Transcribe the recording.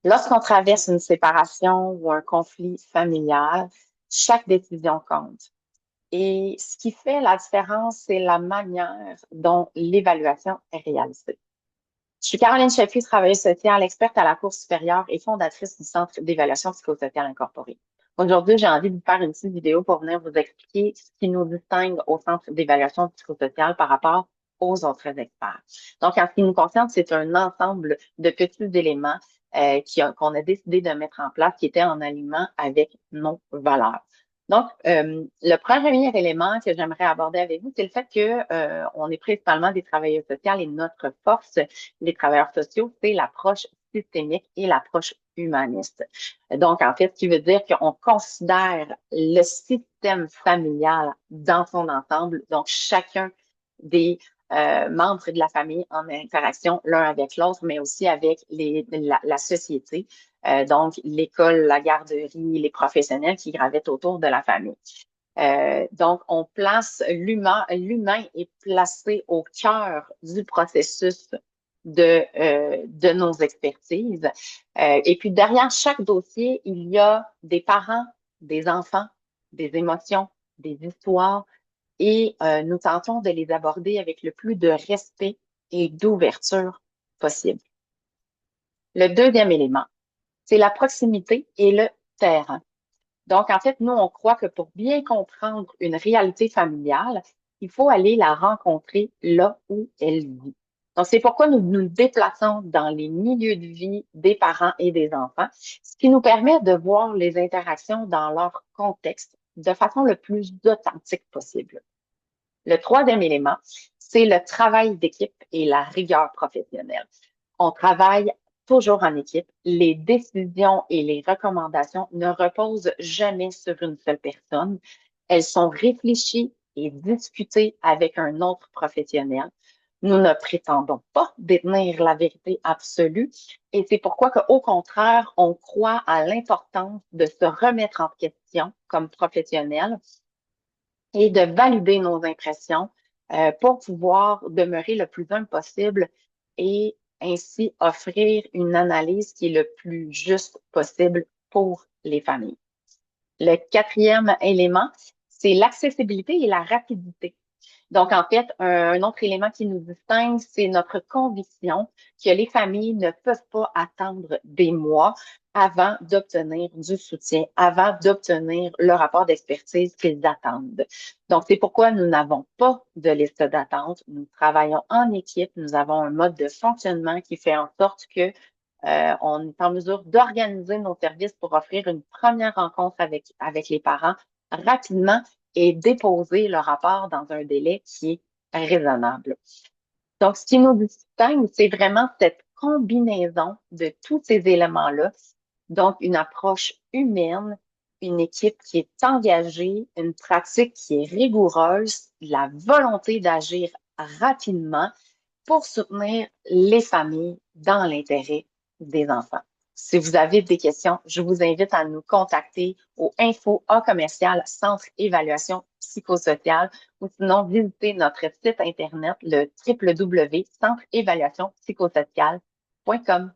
Lorsqu'on traverse une séparation ou un conflit familial, chaque décision compte. Et ce qui fait la différence, c'est la manière dont l'évaluation est réalisée. Je suis Caroline Chapuis, travailleuse sociale, experte à la Cour supérieure et fondatrice du Centre d'évaluation psychosociale incorporé. Aujourd'hui, j'ai envie de vous faire une petite vidéo pour venir vous expliquer ce qui nous distingue au Centre d'évaluation psychosociale par rapport aux autres experts. Donc, en ce qui nous concerne, c'est un ensemble de petits éléments qu'on a décidé de mettre en place qui étaient en alignement avec nos valeurs. Donc, le premier élément que j'aimerais aborder avec vous, c'est le fait que on est principalement des travailleurs sociaux et notre force, les travailleurs sociaux, c'est l'approche systémique et l'approche humaniste. Donc, en fait, ce qui veut dire qu'on considère le système familial dans son ensemble, donc chacun des membres de la famille en interaction l'un avec l'autre, mais aussi avec la société. Donc, l'école, la garderie, les professionnels qui gravitent autour de la famille. Donc, on place l'humain est placé au cœur du processus de nos expertises. Et puis, derrière chaque dossier, il y a des parents, des enfants, des émotions, des histoires, et nous tentons de les aborder avec le plus de respect et d'ouverture possible. Le deuxième élément, c'est la proximité et le terrain. Donc, en fait, nous, on croit que pour bien comprendre une réalité familiale, il faut aller la rencontrer là où elle vit. Donc, c'est pourquoi nous nous déplaçons dans les milieux de vie des parents et des enfants, ce qui nous permet de voir les interactions dans leur contexte de façon le plus authentique possible. Le troisième élément, c'est le travail d'équipe et la rigueur professionnelle. On travaille toujours en équipe. Les décisions et les recommandations ne reposent jamais sur une seule personne. Elles sont réfléchies et discutées avec un autre professionnel. Nous ne prétendons pas détenir la vérité absolue et c'est pourquoi qu'au contraire, on croit à l'importance de se remettre en question comme professionnel et de valider nos impressions pour pouvoir demeurer le plus humble possible et ainsi offrir une analyse qui est le plus juste possible pour les familles. Le quatrième élément, c'est l'accessibilité et la rapidité. Donc, en fait, un autre élément qui nous distingue, c'est notre conviction que les familles ne peuvent pas attendre des mois avant d'obtenir du soutien, avant d'obtenir le rapport d'expertise qu'ils attendent. Donc, c'est pourquoi nous n'avons pas de liste d'attente. Nous travaillons en équipe. Nous avons un mode de fonctionnement qui fait en sorte que on est en mesure d'organiser nos services pour offrir une première rencontre avec les parents rapidement et déposer le rapport dans un délai qui est raisonnable. Donc, ce qui nous distingue, c'est vraiment cette combinaison de tous ces éléments-là. Donc, une approche humaine, une équipe qui est engagée, une pratique qui est rigoureuse, la volonté d'agir rapidement pour soutenir les familles dans l'intérêt des enfants. Si vous avez des questions, je vous invite à nous contacter au info A commercial Centre Évaluation Psychosociale ou sinon visiter notre site internet le www.centreévaluationpsychosociale.com.